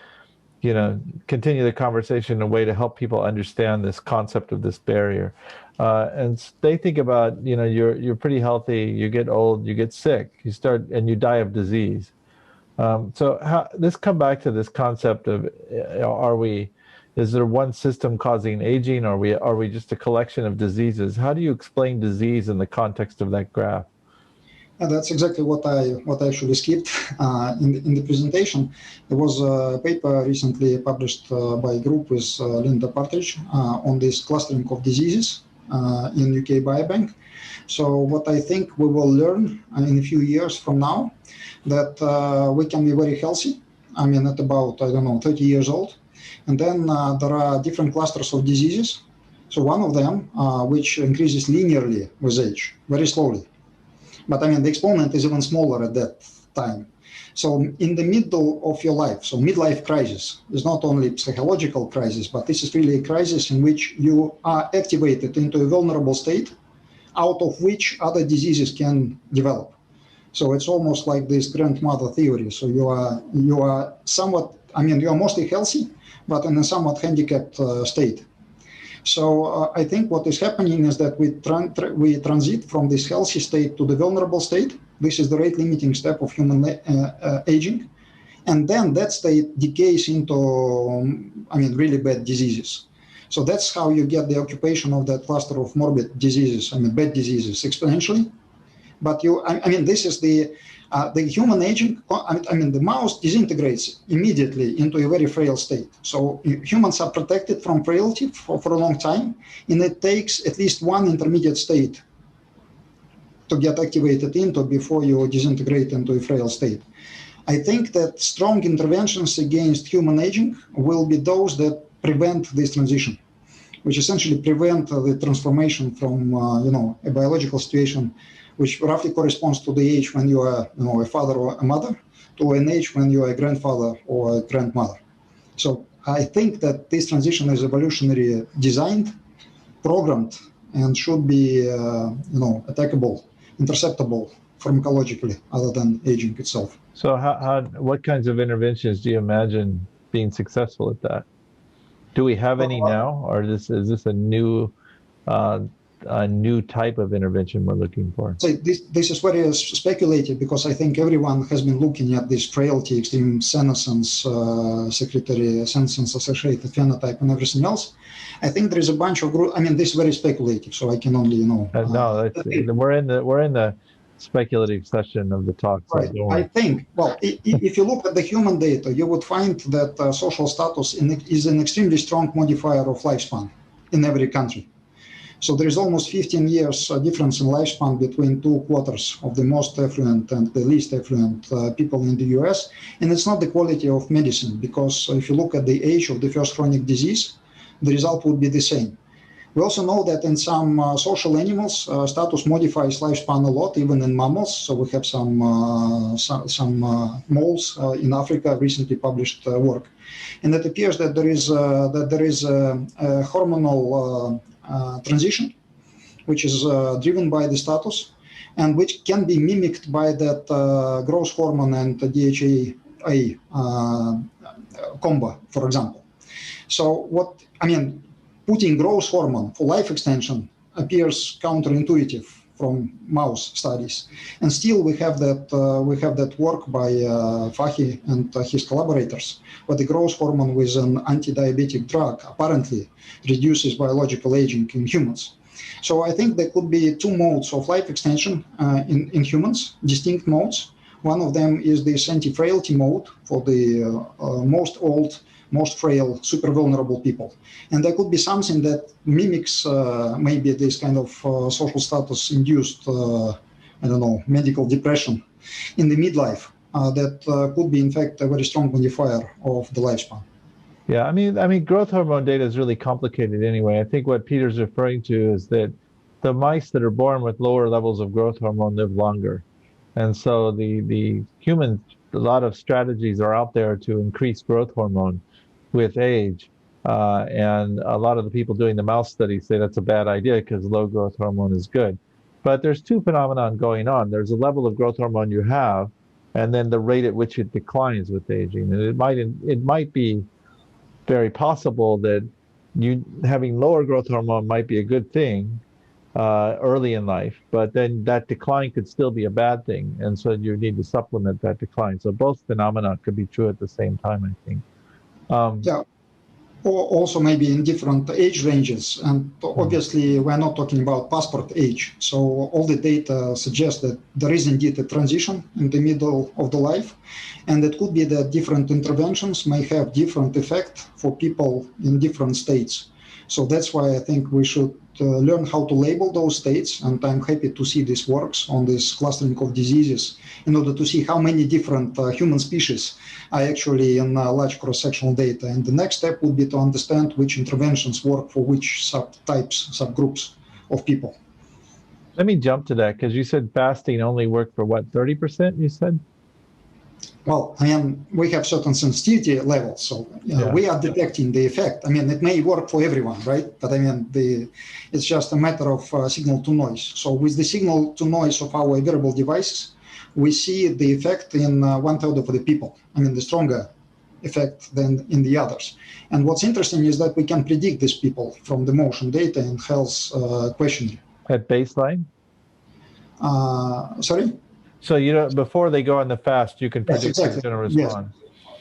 continue the conversation in a way to help people understand this concept of this barrier. And they think about, you're pretty healthy, you get old, you get sick, and you die of disease. So let's come back to this concept of, is there one system causing aging, or are we just a collection of diseases? How do you explain disease in the context of that graph? And that's exactly what I actually skipped in the presentation. There was a paper recently published by a group with Linda Partridge on this clustering of diseases in UK Biobank. So what I think we will learn in a few years from now, that we can be very healthy, I mean at about, 30 years old. And then there are different clusters of diseases. So one of them, which increases linearly with age, very slowly. But I mean, the exponent is even smaller at that time. So in the middle of your life, so midlife crisis is not only psychological crisis, but this is really a crisis in which you are activated into a vulnerable state, out of which other diseases can develop. So it's almost like this grandmother theory. So you are somewhat, I mean, you are mostly healthy, but in a somewhat handicapped state. So I think what is happening is that we transit from this healthy state to the vulnerable state. This is the rate-limiting step of human aging. And then that state decays into, really bad diseases. So that's how you get the occupation of that cluster of morbid diseases, bad diseases exponentially. But this is the human aging, the mouse disintegrates immediately into a very frail state. So humans are protected from frailty for a long time, and it takes at least one intermediate state to get activated into before you disintegrate into a frail state. I think that strong interventions against human aging will be those that prevent this transition, which essentially prevent the transformation from, a biological situation which roughly corresponds to the age when you are, a father or a mother, to an age when you are a grandfather or a grandmother. So I think that this transition is evolutionary designed, programmed, and should be, attackable, interceptable pharmacologically, other than aging itself. So what kinds of interventions do you imagine being successful at that? Do we have any now, or is this a new type of intervention we're looking for? So this is very speculative, because I think everyone has been looking at this frailty, extreme senescence, secretary senescence associated phenotype, and everything else. I think there is a bunch of groups. This is very speculative, so I can only we're in the speculative session of the talk. So right. I think, if you look at the human data, you would find that social status is an extremely strong modifier of lifespan in every country. So there is almost 15 years difference in lifespan between 2/4 of the most affluent and the least affluent people in the US. And it's not the quality of medicine, because if you look at the age of the first chronic disease, the result would be the same. We also know that in some social animals, status modifies lifespan a lot, even in mammals. So we have some moles in Africa recently published work, and it appears that there is a hormonal transition, which is driven by the status, and which can be mimicked by that growth hormone and DHEA combo, for example. So putting growth hormone for life extension appears counterintuitive from mouse studies, and still we have that work by Fahy and his collaborators, where the growth hormone with an anti-diabetic drug apparently reduces biological aging in humans. So I think there could be two modes of life extension in humans, distinct modes. One of them is this anti-frailty mode for the most old, most frail, super vulnerable people. And there could be something that mimics maybe this kind of social status induced, medical depression in the midlife that could be in fact a very strong modifier of the lifespan. Yeah, I mean, growth hormone data is really complicated anyway. I think what Peter's referring to is that the mice that are born with lower levels of growth hormone live longer. And so the humans, a lot of strategies are out there to increase growth hormone with age. And a lot of the people doing the mouse studies say that's a bad idea because low growth hormone is good. But there's two phenomena going on. There's a level of growth hormone you have, and then the rate at which it declines with aging. And it might be very possible that you having lower growth hormone might be a good thing early in life, but then that decline could still be a bad thing, and so you need to supplement that decline. So both phenomena could be true at the same time, I think. Yeah, or also maybe in different age ranges, and obviously we're not talking about passport age. So all the data suggests that there is indeed a transition in the middle of the life, and it could be that different interventions may have different effect for people in different states. So that's why I think we should learn how to label those states, and I'm happy to see this works on this clustering of diseases in order to see how many different human species are actually in large cross-sectional data. And the next step would be to understand which interventions work for which subtypes, subgroups of people. Let me jump to that, because you said fasting only worked for what, 30%, you said? Well, we have certain sensitivity levels, so we are detecting the effect. It may work for everyone, right? But it's just a matter of signal to noise. So with the signal to noise of our wearable devices, we see the effect in 1/3 of the people. The stronger effect than in the others. And what's interesting is that we can predict these people from the motion data and health questionnaire. At baseline? Sorry? So before they go on the fast, you can predict who's going to respond.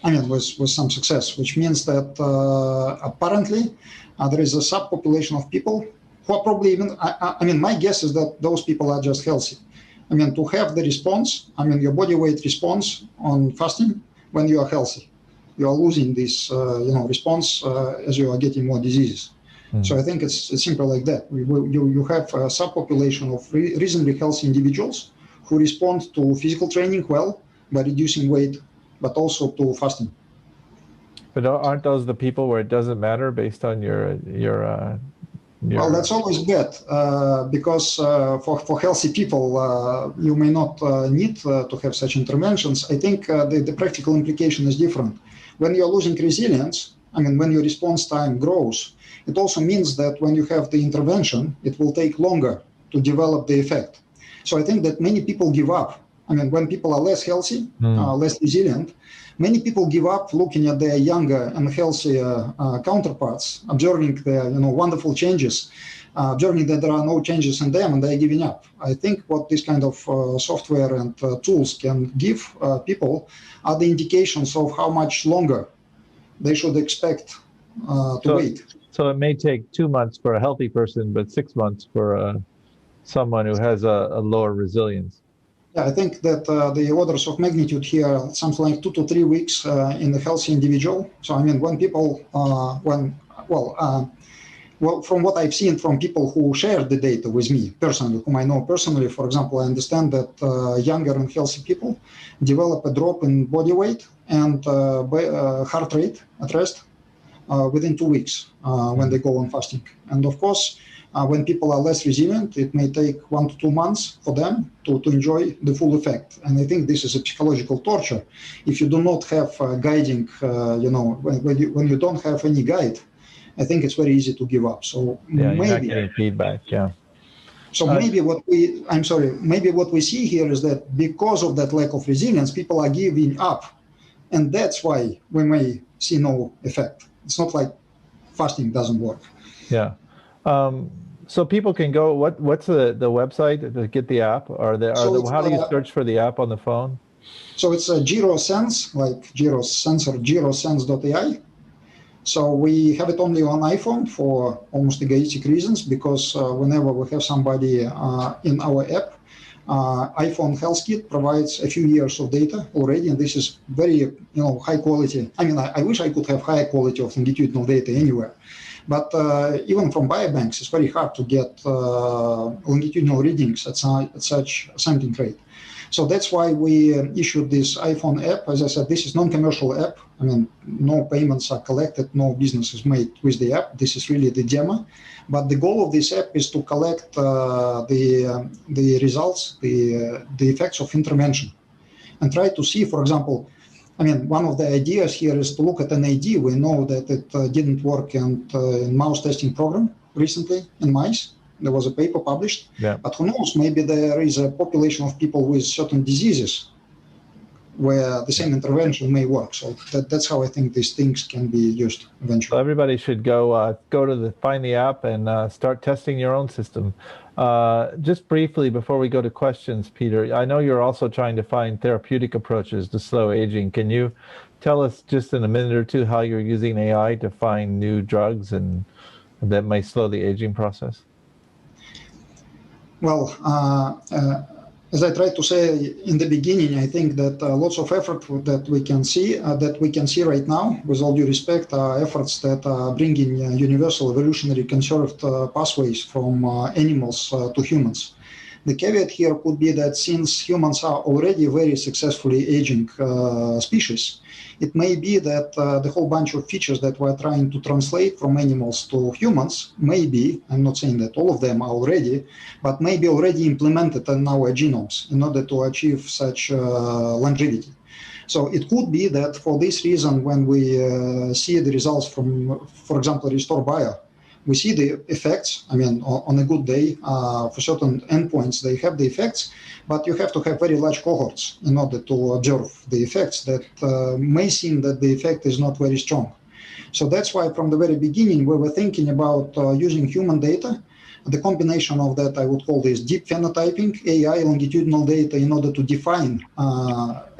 Yes. With some success, which means that apparently there is a subpopulation of people who are probably even, my guess is that those people are just healthy. To have the response, your body weight response on fasting when you are healthy. You are losing this, response as you are getting more diseases. So I think it's simple like that. You have a subpopulation of reasonably healthy individuals who respond to physical training well by reducing weight, but also to fasting. But aren't those the people where it doesn't matter based on your Well, that's always bad because for healthy people, you may not need to have such interventions. I think the practical implication is different. When you're losing resilience, when your response time grows, it also means that when you have the intervention, it will take longer to develop the effect. So I think that many people give up. When people are less healthy, less resilient, many people give up looking at their younger and healthier counterparts, observing their wonderful changes, observing that there are no changes in them, and they're giving up. I think what this kind of software and tools can give people are the indications of how much longer they should expect to wait. So it may take 2 months for a healthy person, but 6 months for someone who has a lower resilience. Yeah, I think that the orders of magnitude here, something like 2 to 3 weeks in the healthy individual. So when people, from what I've seen from people who shared the data with me personally, whom I know personally, for example, I understand that younger and healthy people develop a drop in body weight and heart rate at rest within 2 weeks when they go on fasting. And of course, when people are less resilient, it may take 1 to 2 months for them to enjoy the full effect. And I think this is a psychological torture. If you do not have guiding, when you don't have any guide, I think it's very easy to give up. So you're not getting feedback. Yeah. So maybe what we see here is that because of that lack of resilience, people are giving up, and that's why we may see no effect. It's not like fasting doesn't work. Yeah. So people can go. What's the website to get the app? How do you search for the app on the phone? So it's a Gero Sense, like Gero Sensor, gerosense.ai. So we have it only on iPhone for almost egoistic reasons, because whenever we have somebody in our app, iPhone Health Kit provides a few years of data already, and this is very high quality. I mean, I wish I could have higher quality of longitudinal data anywhere, but even from biobanks, it's very hard to get longitudinal readings at such sampling rate. So that's why we issued this iPhone app. As I said, this is non-commercial app. I mean, no payments are collected, no business is made with the app. This is really the demo. But the goal of this app is to collect the results, the effects of intervention, and try to see, for example, I mean, one of the ideas here is to look at an AD. We know that it didn't work in mouse testing program recently in mice. There was a paper published, but who knows, maybe there is a population of people with certain diseases where the same intervention may work. So that's how I think these things can be used eventually. So everybody should go find the app and start testing your own system. Just briefly before we go to questions, Peter, I know you're also trying to find therapeutic approaches to slow aging. Can you tell us just in a minute or two how you're using AI to find new drugs and that might slow the aging process? Well, as I tried to say in the beginning, I think that lots of effort that we can see right now, with all due respect, are efforts that are bringing universal evolutionary conserved pathways from animals to humans. The caveat here could be that since humans are already very successfully aging species, it may be that the whole bunch of features that we're trying to translate from animals to humans may be, I'm not saying that all of them are already, but may be already implemented in our genomes in order to achieve such longevity. So it could be that for this reason, when we see the results from, for example, Restore Bio, we see the effects. I mean, on a good day, for certain endpoints, they have the effects, but you have to have very large cohorts in order to observe the effects that may seem that the effect is not very strong. So that's why from the very beginning, we were thinking about using human data. The combination of that, I would call this deep phenotyping, AI, longitudinal data in order to define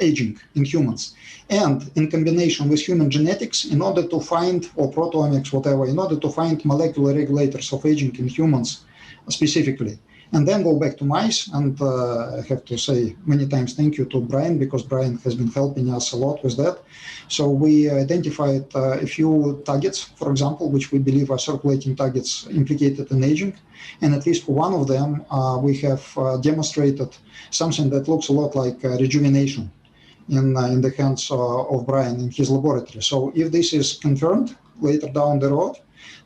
aging in humans. And in combination with human genetics in order to find, or proteomics, whatever, in order to find molecular regulators of aging in humans specifically. And then go back to mice, and I have to say many times thank you to Brian, because Brian has been helping us a lot with that. So we identified a few targets, for example, which we believe are circulating targets implicated in aging. And at least for one of them, we have demonstrated something that looks a lot like rejuvenation in the hands of Brian in his laboratory. So if this is confirmed later down the road,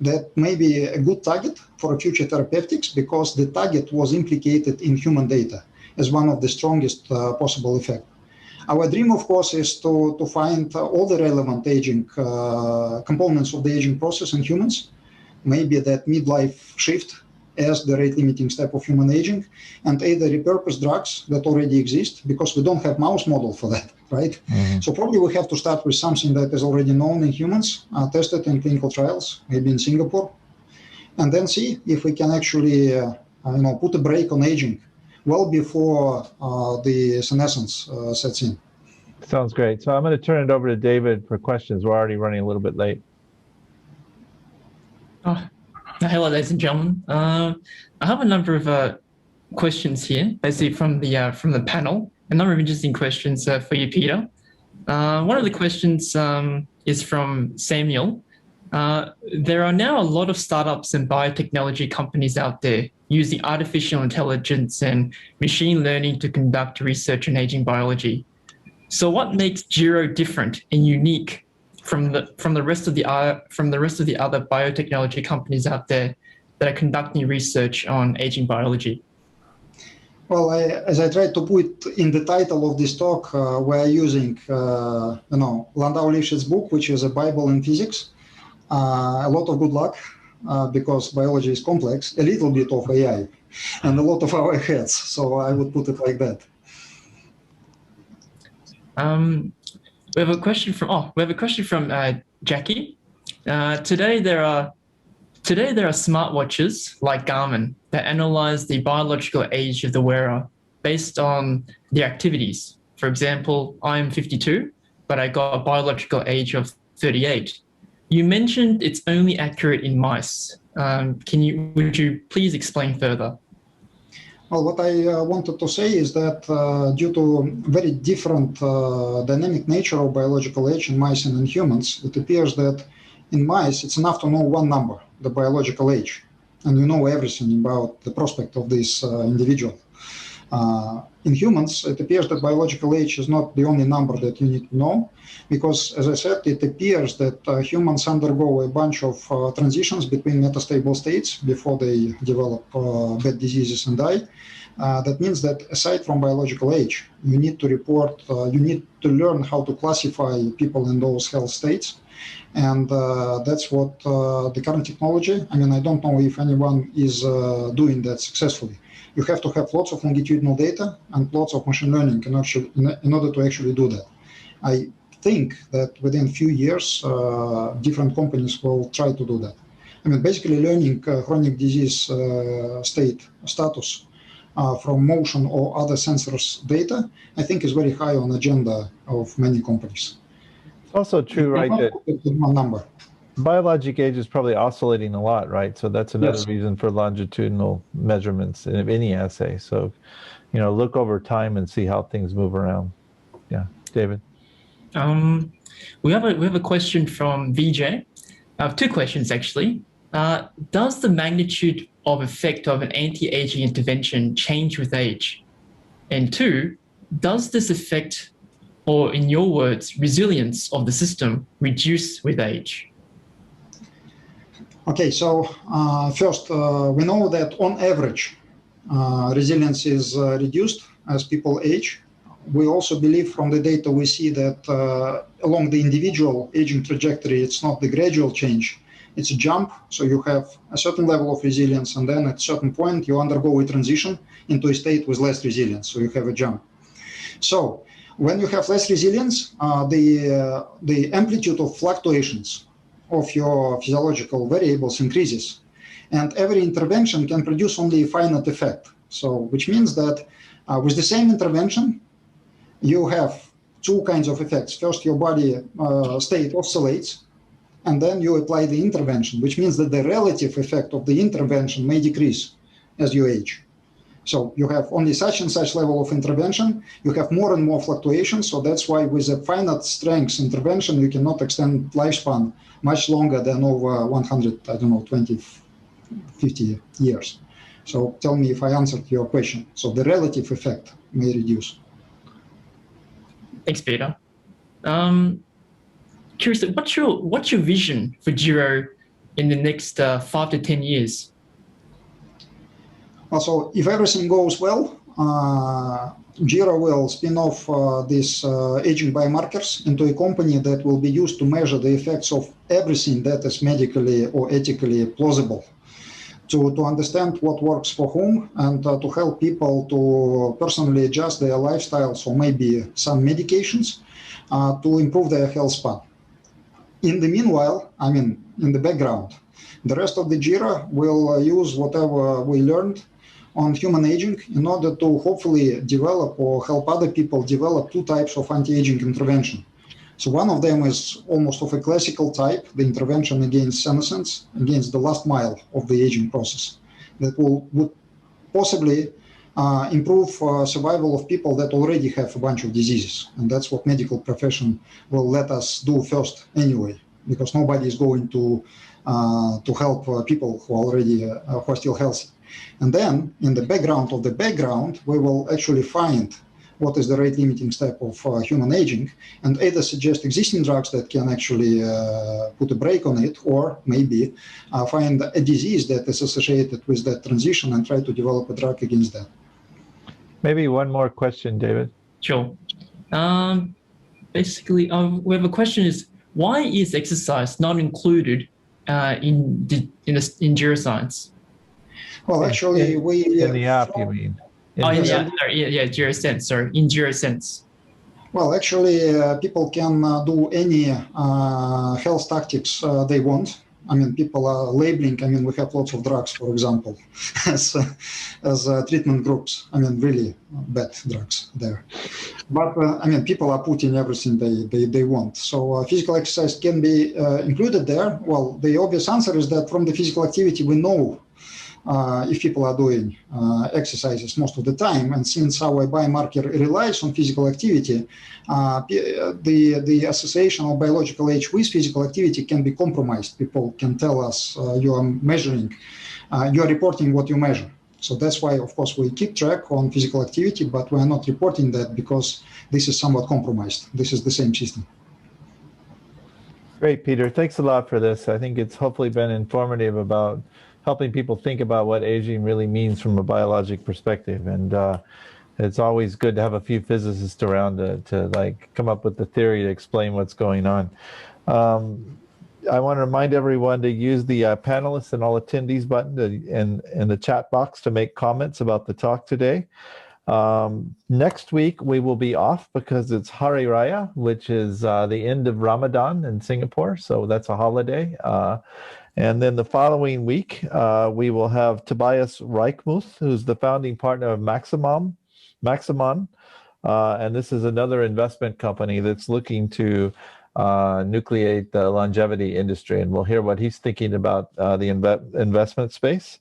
that may be a good target for future therapeutics, because the target was implicated in human data as one of the strongest possible effects. Our dream, of course, is to find all the relevant aging components of the aging process in humans, maybe that midlife shift as the rate-limiting step of human aging, and either repurpose drugs that already exist, because we don't have mouse model for that, right? Mm-hmm. So probably we have to start with something that is already known in humans, tested in clinical trials, maybe in Singapore, and then see if we can actually put a brake on aging well before the senescence sets in. Sounds great. So I'm going to turn it over to David for questions. We're already running a little bit late. Hello, ladies and gentlemen. I have a number of questions here, basically from the panel. A number of interesting questions for you, Peter. One of the questions is from Samuel. There are now a lot of startups and biotechnology companies out there using artificial intelligence and machine learning to conduct research in aging biology. So, what makes Gero different and unique from the rest of the other biotechnology companies out there that are conducting research on aging biology? Well, as I tried to put in the title of this talk, we're using Landau Lifshitz' book, which is a Bible in physics. A lot of good luck, because biology is complex, a little bit of AI, and a lot of our heads. So I would put it like that. We have a question from Jackie. Today there are smartwatches like Garmin that analyze the biological age of the wearer based on their activities. For example, I'm 52, but I got a biological age of 38. You mentioned it's only accurate in mice. Would you please explain further? Well, what I wanted to say is that due to very different dynamic nature of biological age in mice and in humans, it appears that in mice, it's enough to know one number, the biological age, and you know everything about the prospect of this individual. In humans, it appears that biological age is not the only number that you need to know, because, as I said, it appears that humans undergo a bunch of transitions between metastable states before they develop bad diseases and die. That means that aside from biological age, you need to report, you need to learn how to classify people in those health states. And that's what the current technology, I mean, I don't know if anyone is doing that successfully. You have to have lots of longitudinal data and lots of machine learning in order to actually do that. I think that within a few years, different companies will try to do that. I mean, basically learning chronic disease status from motion or other sensors data, I think is very high on the agenda of many companies. It's also true, right, that one number. biologic age is probably oscillating a lot, right? So that's another Yes. reason for longitudinal measurements in any assay. So, look over time and see how things move around. Yeah, David. We have a question from VJ. I have two questions actually. Does the magnitude of effect of an anti-aging intervention change with age? And two, does this effect, or in your words, resilience of the system reduce with age? Okay, so first, we know that on average, resilience is reduced as people age. We also believe from the data we see that along the individual aging trajectory, it's not the gradual change, it's a jump. So you have a certain level of resilience, and then at a certain point, you undergo a transition into a state with less resilience. So you have a jump. So when you have less resilience, the amplitude of fluctuations of your physiological variables increases, and every intervention can produce only a finite effect. So, which means that with the same intervention, you have two kinds of effects. First, your body state oscillates, and then you apply the intervention, which means that the relative effect of the intervention may decrease as you age. So you have only such and such level of intervention, you have more and more fluctuations. So that's why with a finite strength intervention, you cannot extend lifespan much longer than over 100, 20, 50 years. So tell me if I answered your question. So the relative effect may reduce. Thanks, Peter. Curious, what's your vision for Gero in the next 5 to 10 years? Also, if everything goes well, Gero will spin off these aging biomarkers into a company that will be used to measure the effects of everything that is medically or ethically plausible, to understand what works for whom, and to help people to personally adjust their lifestyles or maybe some medications to improve their health span. In the meanwhile, I mean, in the background, the rest of the Gero will use whatever we learned on human aging in order to hopefully develop or help other people develop two types of anti-aging intervention. So one of them is almost of a classical type, the intervention against senescence, against the last mile of the aging process, that would possibly improve survival of people that already have a bunch of diseases. And that's what medical profession will let us do first anyway, because nobody is going to help people who are still healthy. And then in the background of the background, we will actually find what is the rate limiting step of human aging, and either suggest existing drugs that can actually put a brake on it, or maybe find a disease that is associated with that transition and try to develop a drug against that. Maybe one more question, David. Sure. Basically, we have a question is, why is exercise not included in geroscience? Well, actually, in the app, you mean? In geroscience, sorry, in geroscience. Well, actually, people can do any health tactics they want. I mean, people are labeling. I mean, we have lots of drugs, for example, as treatment groups. I mean, really bad drugs there. But I mean, people are putting everything they want. So physical exercise can be included there. Well, the obvious answer is that from the physical activity, we know if people are doing exercises most of the time. And since our biomarker relies on physical activity, the association of biological age with physical activity can be compromised. People can tell us you are measuring, you are reporting what you measure. So that's why, of course, we keep track on physical activity, but we are not reporting that because this is somewhat compromised. This is the same system. Great, Peter. Thanks a lot for this. I think it's hopefully been informative about helping people think about what aging really means from a biologic perspective. And it's always good to have a few physicists around to like come up with the theory to explain what's going on. I want to remind everyone to use the panelists and all attendees button in the chat box to make comments about the talk today. Next week, we will be off because it's Hari Raya, which is the end of Ramadan in Singapore. So that's a holiday. And then the following week, we will have Tobias Reichmuth, who's the founding partner of Maximon. And this is another investment company that's looking to nucleate the longevity industry. And we'll hear what he's thinking about the investment space.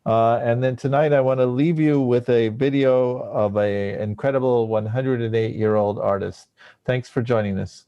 And then tonight, I want to leave you with a video of an incredible 108-year-old artist. Thanks for joining us.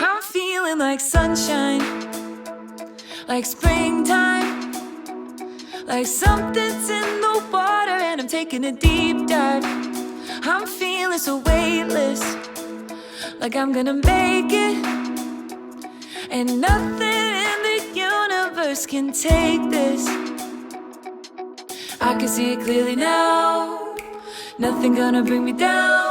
I'm feeling like sunshine, like springtime, like something's in the water and I'm taking a deep dive. I'm feeling so weightless, like I'm gonna make it, and nothing in the universe can take this. I can see it clearly now, nothing gonna bring me down.